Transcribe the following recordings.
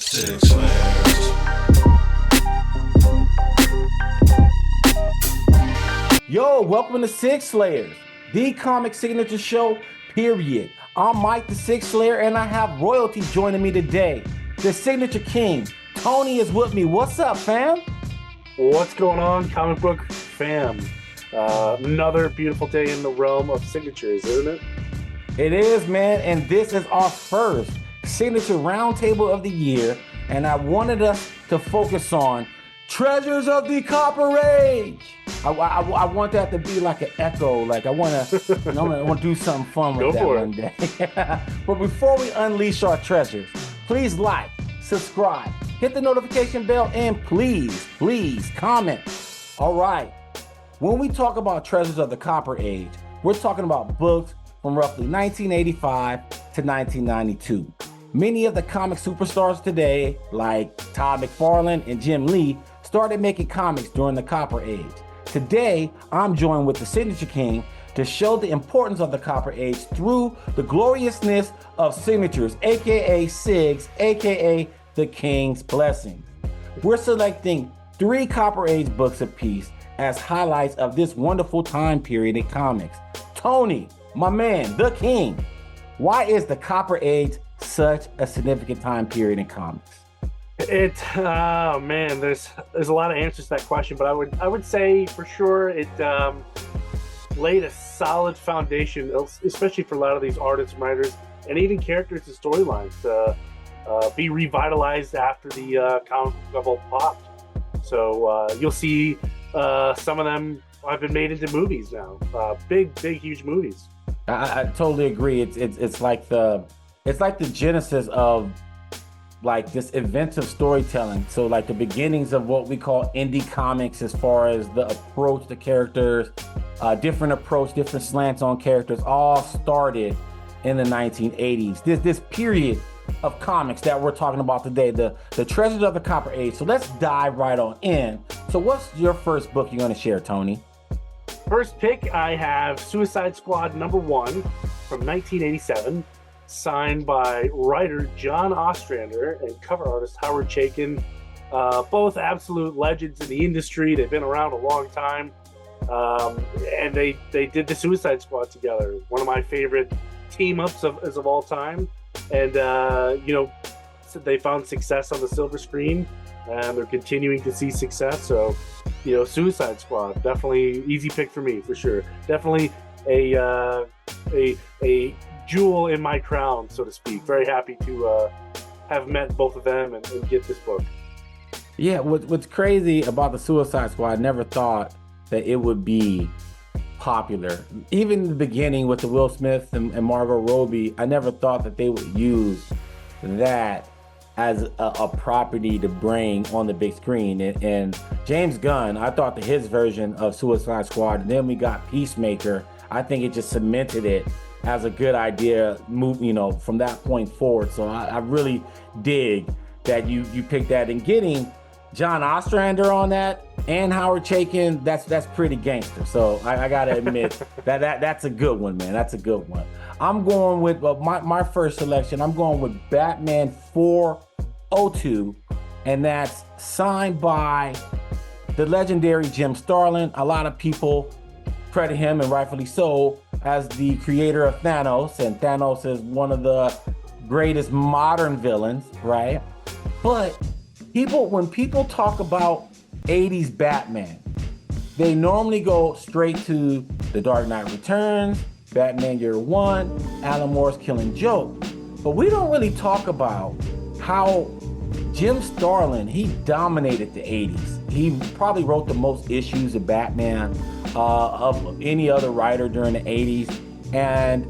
Six layers. Yo, welcome to Six Slayers, the comic signature show, period. I'm Mike the Six Slayer, and I have royalty joining me today. The signature king, Tony, is with me. What's up, fam? What's going on, comic book fam? Another beautiful day in the realm of signatures, isn't it? It is, man, and this is our first signature roundtable of the year, and I wanted us to focus on Treasures of the Copper Age. I want that to be like an echo. Like I want to do something fun with that one day. But before we unleash our treasures, please like, subscribe, hit the notification bell, and please comment. All right. When we talk about Treasures of the Copper Age, we're talking about books from roughly 1985 to 1992. Many of the comic superstars today, like Todd McFarlane and Jim Lee, started making comics during the Copper Age. Today, I'm joined with the Signature King to show the importance of the Copper Age through the gloriousness of signatures, aka SIGs, aka the King's Blessings. We're selecting 3 Copper Age books apiece as highlights of this wonderful time period in comics. Tony, my man, the King, why is the Copper Age such a significant time period in comics? Oh man, there's a lot of answers to that question, but I would say for sure it laid a solid foundation, especially for a lot of these artists and writers, and even characters and storylines to be revitalized after the comic level popped. So you'll see some of them have been made into movies now, big, huge movies. I totally agree. It's like the genesis of like this inventive storytelling. So like the beginnings of what we call indie comics, as far as the approach to characters, different approach, different slants on characters, all started in the 1980s. This period of comics that we're talking about today, the Treasures of the Copper Age. So let's dive right on in. So what's your first book you're going to share, Tony? First pick, I have Suicide Squad #1 from 1987, signed by writer John Ostrander and cover artist Howard Chaykin. Both absolute legends in the industry. They've been around a long time, and they did the Suicide Squad together. One of my favorite team-ups of all time. And they found success on the silver screen, and they're continuing to see success. So, Suicide Squad, definitely easy pick for me, for sure. Definitely a jewel in my crown, so to speak. Very happy to have met both of them and get this book. Yeah, what's crazy about the Suicide Squad, I never thought that it would be popular. Even in the beginning with the Will Smith and Margot Robbie, I never thought that they would use that as a property to bring on the big screen. And James Gunn, I thought that his version of Suicide Squad, and then we got Peacemaker, I think it just cemented it as a good idea, from that point forward. So I really dig that you picked that, and getting John Ostrander on that and Howard Chaykin, that's pretty gangster. So I gotta admit that's a good one, man. That's a good one. I'm going with my first selection. I'm going with Batman 402, and that's signed by the legendary Jim Starlin. A lot of people credit him, and rightfully so, as the creator of Thanos, and Thanos is one of the greatest modern villains, right? But when people talk about 80s Batman, they normally go straight to The Dark Knight Returns, Batman Year One, Alan Moore's Killing Joke. But we don't really talk about how Jim Starlin, he dominated the 80s. He probably wrote the most issues of Batman of any other writer during the 80s. And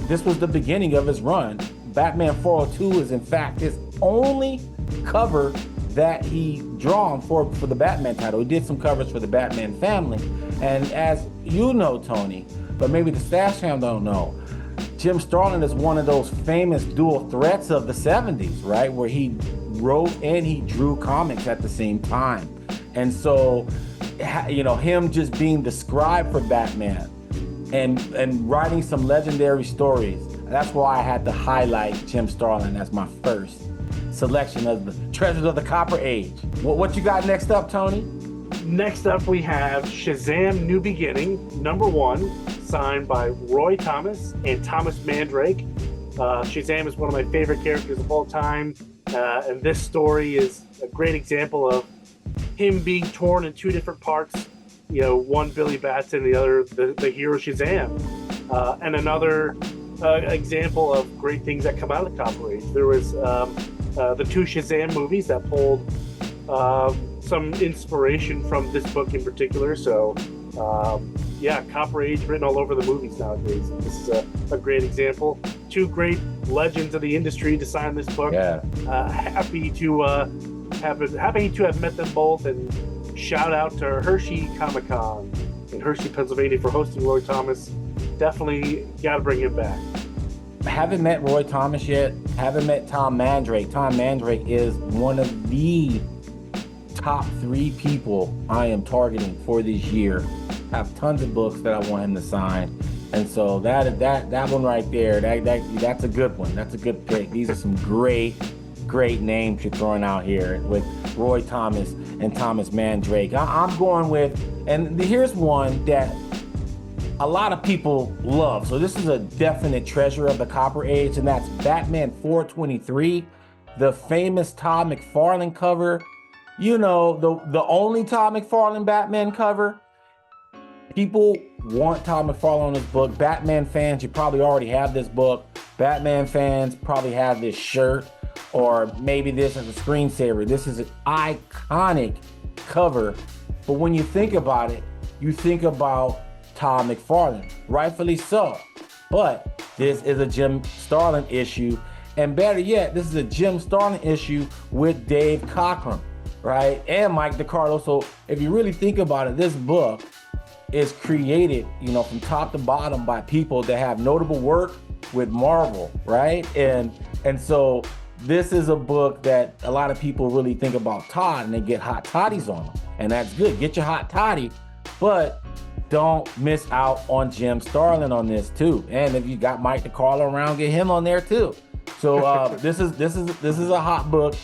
this was the beginning of his run. Batman 402 is in fact his only cover that he drawn for the Batman title. He did some covers for the Batman family. And as you know, Tony, but maybe the Stash fam don't know, Jim Starlin is one of those famous dual threats of the 70s, right? Where he wrote and he drew comics at the same time. And so, him just being the scribe for Batman and writing some legendary stories that's why I had to highlight Jim Starlin as my first selection of the Treasures of the Copper Age. What you got next up, Tony? Next up, we have Shazam New Beginning, #1, signed by Roy Thomas and Thomas Mandrake. Shazam is one of my favorite characters of all time, and this story is a great example of him being torn in two different parts. One Billy Batson, the other the hero Shazam, and another example of great things that come out of the Copper Age. There was the two Shazam movies that pulled some inspiration from this book in particular. So, Copper Age written all over the movies nowadays. This is a great example. Two great legends of the industry to sign this book. Yeah. Happy to have met them both, and shout out to Hershey Comic Con in Hershey, Pennsylvania for hosting Roy Thomas. Definitely got to bring him back. Haven't met Roy Thomas yet. Haven't met Tom Mandrake. Tom Mandrake is one of the top 3 people I am targeting for this year. I have tons of books that I want him to sign, and so that one right there, that's a good one. That's a good pick. These are some great names you're throwing out here with Roy Thomas and Thomas Mandrake. I'm going with, and here's one that a lot of people love. So this is a definite treasure of the Copper Age, and that's Batman 423, the famous Todd McFarlane cover. The only Todd McFarlane Batman cover. People want Todd McFarlane on this book. Batman fans, you probably already have this book. Batman fans probably have this shirt, or maybe this as a screensaver. This is an iconic cover. But when you think about it, you think about Todd McFarlane, rightfully so. But this is a Jim Starlin issue, and better yet, this is a Jim Starlin issue with Dave Cockrum, right? And Mike DeCarlo. So if you really think about it, this book is created, from top to bottom by people that have notable work with Marvel, right? And so this is a book that a lot of people really think about Todd, and they get hot toddies on them, and that's good. Get your hot toddy, but don't miss out on Jim Starlin on this too. And if you got Mike DeCarlo around, get him on there too. So this is a hot book,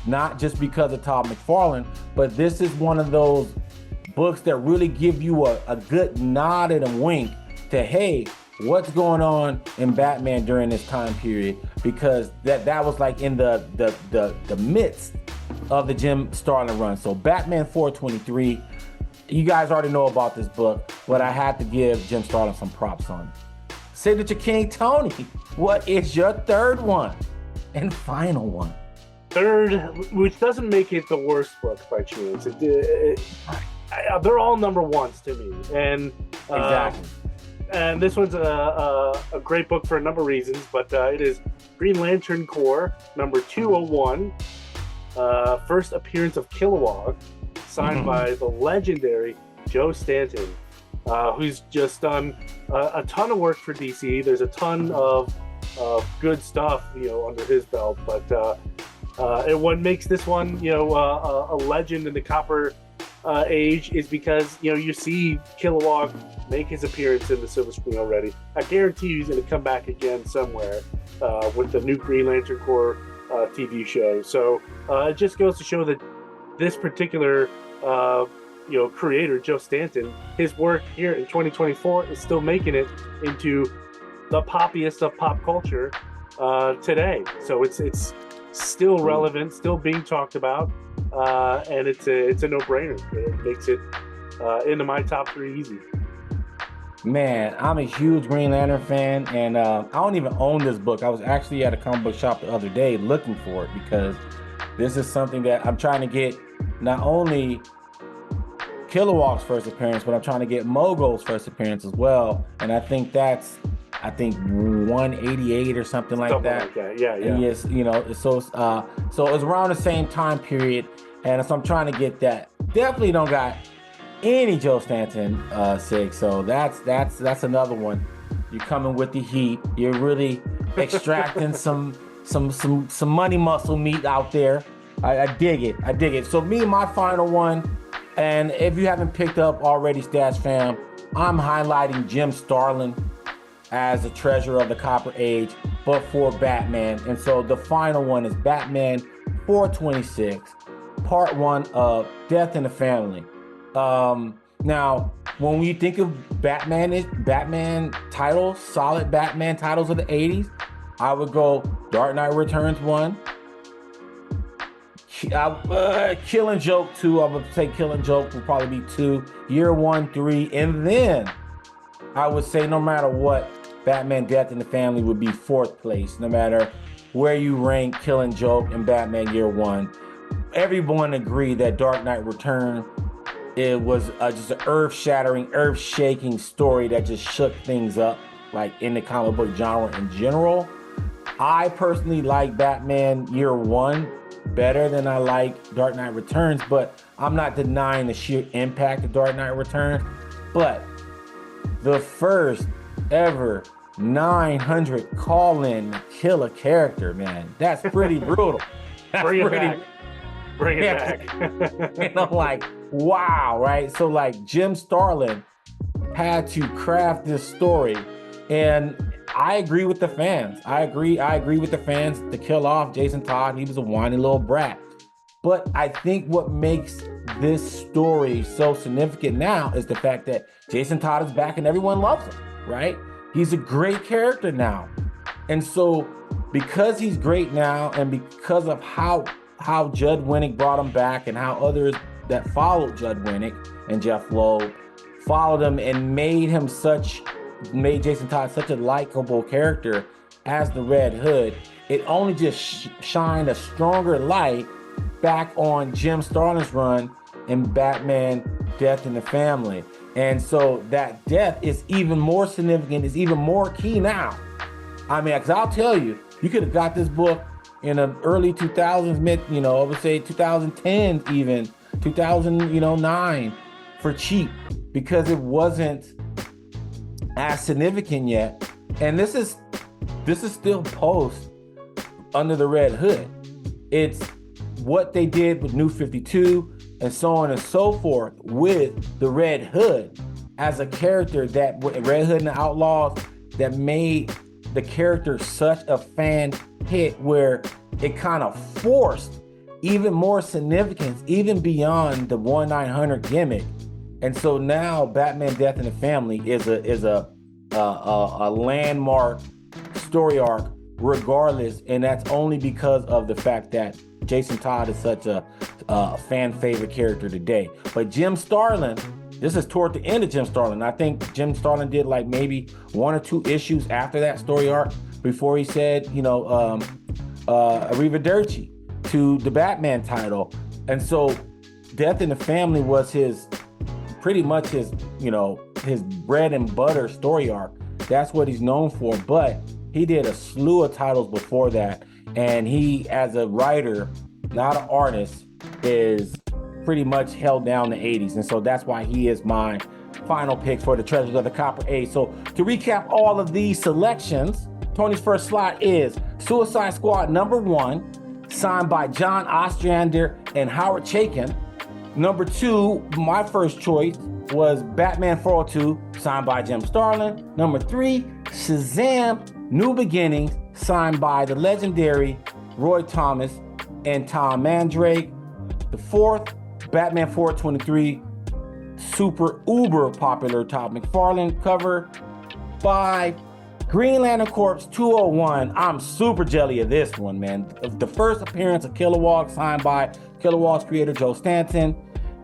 not just because of Todd McFarlane, but this is one of those books that really give you a good nod and a wink to, hey, what's going on in Batman during this time period, because that was like in the midst of the Jim Starlin run. So Batman 423, you guys already know about this book, but I had to give Jim Starlin some props on it. Signature King Tony, what is your third one and final one? Third, which doesn't make it the worst book by chance. They're all #1s to me, and exactly. And this one's a great book for a number of reasons, but it is Green Lantern Corps #201, first appearance of Kilowog, signed by the legendary Joe Stanton, who's just done a ton of work for DC. There's a ton of good stuff, under his belt, but and what makes this one, a legend in the Copper Age is because, you see Kilowog make his appearance in the silver screen already. I guarantee you he's going to come back again somewhere with the new Green Lantern Corps TV show. So it just goes to show that this particular creator, Joe Stanton, his work here in 2024 is still making it into the poppiest of pop culture today. So it's still relevant, still being talked about, and it's a no-brainer. It makes it into my top 3 easy. Man, I'm a huge Green Lantern fan, and I don't even own this book. I was actually at a comic book shop the other day looking for it, because this is something that I'm trying to get, not only Kilowog's first appearance, but I'm trying to get Mogo's first appearance as well. And I think that's 188 or something like that. Yeah. And yes, so it was around the same time period, and so I'm trying to get that. Definitely don't got any Joe Stanton sig, so that's another one. You're coming with the heat. You're really extracting some money muscle meat out there. I dig it. So me, my final one, and if you haven't picked up already, Stats fam, I'm highlighting Jim Starlin. as the treasure of the Copper Age, but for Batman. And so the final one is Batman 426, part 1 of Death in the Family. Now, when we think of Batman titles, solid Batman titles of the 80s, I would go Dark Knight Returns 1, Killing Joke 2. I would say Killing Joke would probably be 2, Year 1, 3, and then I would say no matter what, Batman Death in the Family would be 4th place, no matter where you rank Killing Joke and Batman Year 1. Everyone agreed that Dark Knight Returns, it was just an earth-shattering, earth-shaking story that just shook things up, like in the comic book genre in general. I personally like Batman Year 1 better than I like Dark Knight Returns, but I'm not denying the sheer impact of Dark Knight Returns. But the first ever 900 call-in to kill a character, man, that's pretty brutal. That's Bring it back. And I'm like, wow, right? So like Jim Starlin had to craft this story, and I agree with the fans. I agree with the fans to kill off Jason Todd. He was a whiny little brat. But I think what makes this story so significant now is the fact that Jason Todd is back and everyone loves him, right? He's a great character now. And so because he's great now, and because of how Judd Winnick brought him back, and how others that followed Judd Winnick and Jeff Loeb followed him and made Jason Todd such a likable character as the Red Hood, it only just shined a stronger light back on Jim Starlin's run in Batman Death in the Family. And so that death is even more significant, is even more key now. I mean, because I'll tell you, you could have got this book in the early 2000s, I would say 2010, even 2009 for cheap, because it wasn't as significant yet. And this is still post Under the Red Hood. It's what they did with New 52 and so on and so forth with the Red Hood as a character, that Red Hood and the Outlaws, that made the character such a fan hit, where it kind of forced even more significance, even beyond the 1/900 gimmick. And so now Batman Death in the Family is a landmark story arc regardless, and that's only because of the fact that Jason Todd is such a fan favorite character today. But Jim Starlin, this is toward the end of Jim Starlin. I think Jim Starlin did like maybe 1 or 2 issues after that story arc before he said, arrivederci to the Batman title. And so Death in the Family was pretty much his bread and butter story arc. That's what he's known for. But he did a slew of titles before that. And he, as a writer, not an artist, is pretty much held down the 80s. And so that's why he is my final pick for the Treasures of the Copper Age. So to recap all of these selections, Tony's first slot is Suicide Squad number 1, signed by John Ostrander and Howard Chaykin. Number 2, my first choice was Batman 402, signed by Jim Starlin. Number 3, Shazam New Beginnings, signed by the legendary Roy Thomas and Tom Mandrake. The 4th, Batman 423, super uber popular Todd McFarlane cover. 5, Green Lantern Corps 201. I'm super jelly of this one, man. The first appearance of Kilowog, signed by Kilowog's creator Joe Stanton.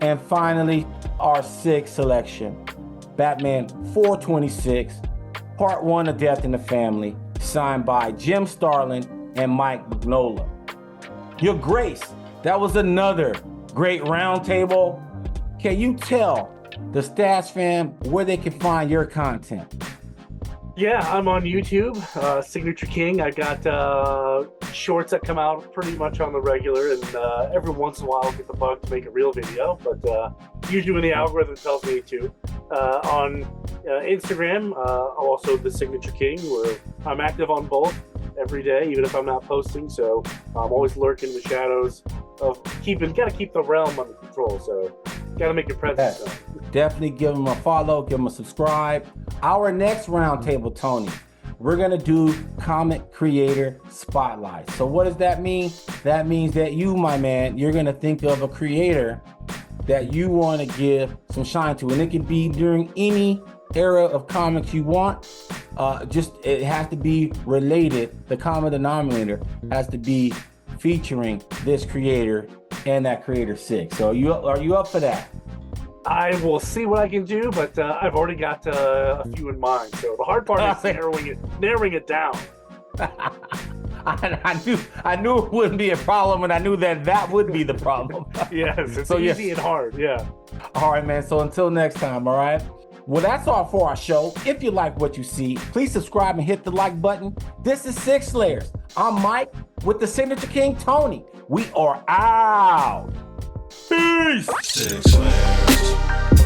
And finally, our 6th selection, Batman 426, part 1 of Death in the Family, signed by Jim Starlin and Mike Mignola. Your Grace, that was another great roundtable. Can you tell the Stats fam where they can find your content? Yeah, I'm on YouTube, Signature King. I got shorts that come out pretty much on the regular, and every once in a while I'll get the bug to make a real video, but usually when the algorithm tells me to. On Instagram, also the Signature King, where I'm active on both every day, even if I'm not posting, so I'm always lurking in the shadows of gotta keep the realm under control, so Gotta make your presence known. Definitely give them a follow, give them a subscribe. Our next roundtable, Tony, we're gonna do comic creator spotlight. So what does that mean? That means that you, my man, you're gonna think of a creator that you want to give some shine to, and it can be during any era of comics you want. Just it has to be related. The common denominator has to be featuring this creator and that creator six. So are you up for that? I will see what I can do, but I've already got a few in mind. So the hard part is narrowing it down. I knew it wouldn't be a problem, and I knew that would be the problem. Yes, it's easy and hard. Yeah. All right, man. So until next time, all right? Well, that's all for our show. If you like what you see, please subscribe and hit the like button. This is Six Layers. I'm Mike with the Signature King, Tony. We are out. Peace. 6 Layers.